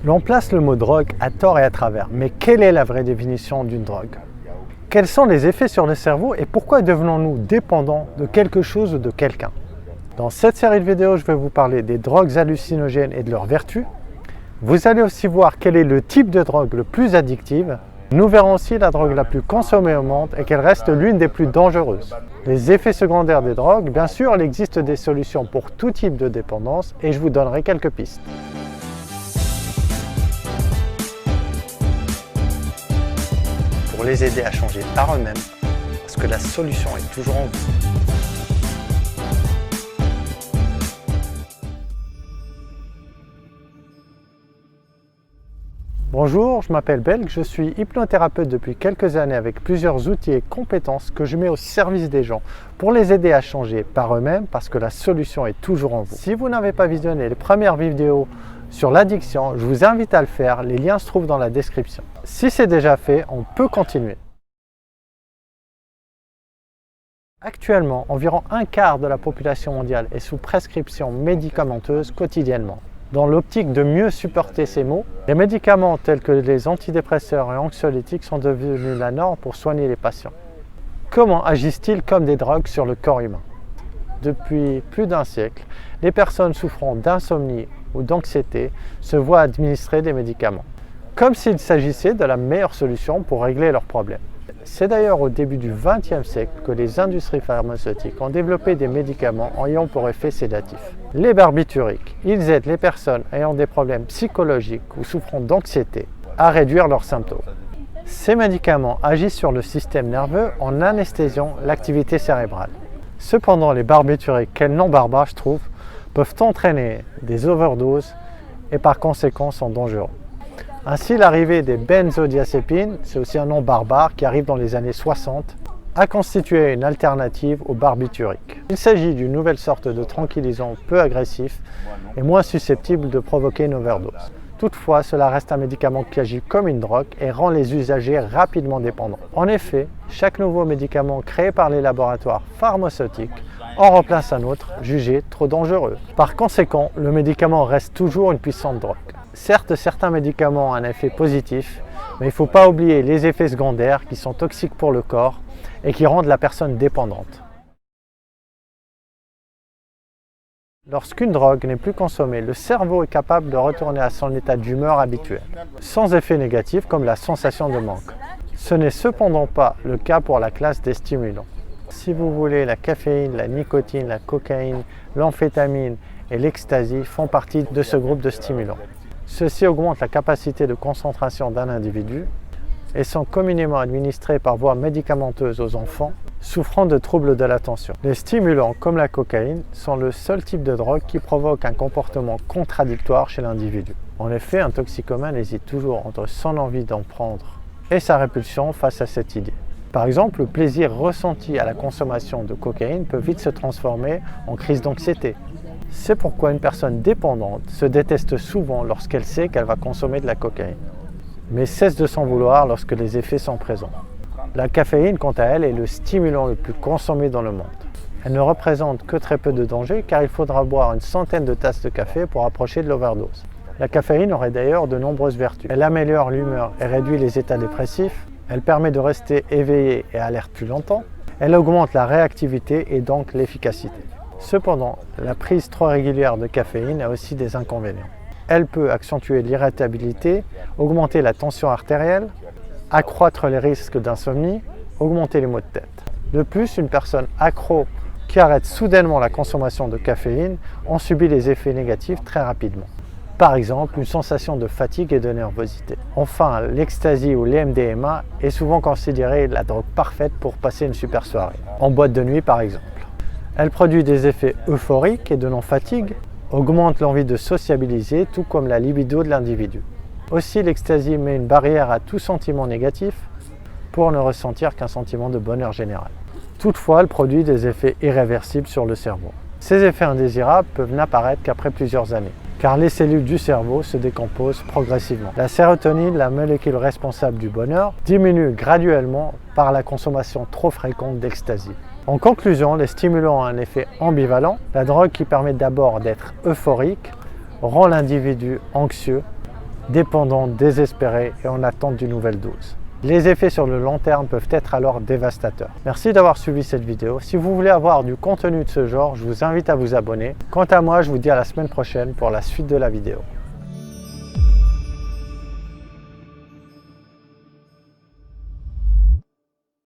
L'on place le mot drogue à tort et à travers, mais quelle est la vraie définition d'une drogue? Quels sont les effets sur le cerveau et pourquoi devenons-nous dépendants de quelque chose ou de quelqu'un? Dans cette série de vidéos, je vais vous parler des drogues hallucinogènes et de leurs vertus. Vous allez aussi voir quel est le type de drogue le plus addictive. Nous verrons aussi la drogue la plus consommée au monde et qu'elle reste l'une des plus dangereuses. Les effets secondaires des drogues, bien sûr, il existe des solutions pour tout type de dépendance et je vous donnerai quelques pistes. Pour les aider à changer par eux-mêmes, parce que la solution est toujours en vous. Bonjour, je m'appelle Belg, je suis hypnothérapeute depuis quelques années avec plusieurs outils et compétences que je mets au service des gens pour les aider à changer par eux-mêmes parce que la solution est toujours en vous. Si vous n'avez pas visionné les premières vidéos sur l'addiction, je vous invite à le faire, les liens se trouvent dans la description. Si c'est déjà fait, on peut continuer. Actuellement, environ un quart de la population mondiale est sous prescription médicamenteuse quotidiennement. Dans l'optique de mieux supporter ces maux, les médicaments tels que les antidépresseurs et anxiolytiques sont devenus la norme pour soigner les patients. Comment agissent-ils comme des drogues sur le corps humain? Depuis plus d'un siècle, les personnes souffrant d'insomnie ou d'anxiété se voient administrer des médicaments, comme s'il s'agissait de la meilleure solution pour régler leurs problèmes. C'est d'ailleurs au début du XXe siècle que les industries pharmaceutiques ont développé des médicaments ayant pour effet sédatif. Les barbituriques, ils aident les personnes ayant des problèmes psychologiques ou souffrant d'anxiété à réduire leurs symptômes. Ces médicaments agissent sur le système nerveux en anesthésiant l'activité cérébrale. Cependant, les barbituriques, quel nom barbare je trouve, peuvent entraîner des overdoses et par conséquent sont dangereux. Ainsi, l'arrivée des benzodiazépines, c'est aussi un nom barbare qui arrive dans les années 60, a constitué une alternative aux barbituriques. Il s'agit d'une nouvelle sorte de tranquillisant peu agressif et moins susceptible de provoquer une overdose. Toutefois, cela reste un médicament qui agit comme une drogue et rend les usagers rapidement dépendants. En effet, chaque nouveau médicament créé par les laboratoires pharmaceutiques en remplace un autre, jugé trop dangereux. Par conséquent, le médicament reste toujours une puissante drogue. Certes, certains médicaments ont un effet positif, mais il ne faut pas oublier les effets secondaires qui sont toxiques pour le corps et qui rendent la personne dépendante. Lorsqu'une drogue n'est plus consommée, le cerveau est capable de retourner à son état d'humeur habituel, sans effet négatif comme la sensation de manque. Ce n'est cependant pas le cas pour la classe des stimulants. Si vous voulez, la caféine, la nicotine, la cocaïne, l'amphétamine et l'ecstasy font partie de ce groupe de stimulants. Ceux-ci augmentent la capacité de concentration d'un individu et sont communément administrés par voie médicamenteuse aux enfants souffrant de troubles de l'attention. Les stimulants, comme la cocaïne, sont le seul type de drogue qui provoque un comportement contradictoire chez l'individu. En effet, un toxicomane hésite toujours entre son envie d'en prendre et sa répulsion face à cette idée. Par exemple, le plaisir ressenti à la consommation de cocaïne peut vite se transformer en crise d'anxiété. C'est pourquoi une personne dépendante se déteste souvent lorsqu'elle sait qu'elle va consommer de la cocaïne, mais cesse de s'en vouloir lorsque les effets sont présents. La caféine, quant à elle, est le stimulant le plus consommé dans le monde. Elle ne représente que très peu de danger car il faudra boire une centaine de tasses de café pour approcher de l'overdose. La caféine aurait d'ailleurs de nombreuses vertus. Elle améliore l'humeur et réduit les états dépressifs. Elle permet de rester éveillé et alerte plus longtemps. Elle augmente la réactivité et donc l'efficacité. Cependant, la prise trop régulière de caféine a aussi des inconvénients. Elle peut accentuer l'irritabilité, augmenter la tension artérielle, accroître les risques d'insomnie, augmenter les maux de tête. De plus, une personne accro qui arrête soudainement la consommation de caféine en subit les effets négatifs très rapidement. Par exemple, une sensation de fatigue et de nervosité. Enfin, l'ecstasy ou l'MDMA est souvent considérée la drogue parfaite pour passer une super soirée, en boîte de nuit par exemple. Elle produit des effets euphoriques et de non-fatigue, augmente l'envie de sociabiliser, tout comme la libido de l'individu. Aussi, l'ecstasy met une barrière à tout sentiment négatif pour ne ressentir qu'un sentiment de bonheur général. Toutefois, elle produit des effets irréversibles sur le cerveau. Ces effets indésirables peuvent n'apparaître qu'après plusieurs années, car les cellules du cerveau se décomposent progressivement. La sérotonine, la molécule responsable du bonheur, diminue graduellement par la consommation trop fréquente d'ecstasy. En conclusion, les stimulants ont un effet ambivalent. La drogue qui permet d'abord d'être euphorique rend l'individu anxieux dépendants, désespérés et en attente d'une nouvelle dose. Les effets sur le long terme peuvent être alors dévastateurs. Merci d'avoir suivi cette vidéo. Si vous voulez avoir du contenu de ce genre, je vous invite à vous abonner. Quant à moi, je vous dis à la semaine prochaine pour la suite de la vidéo.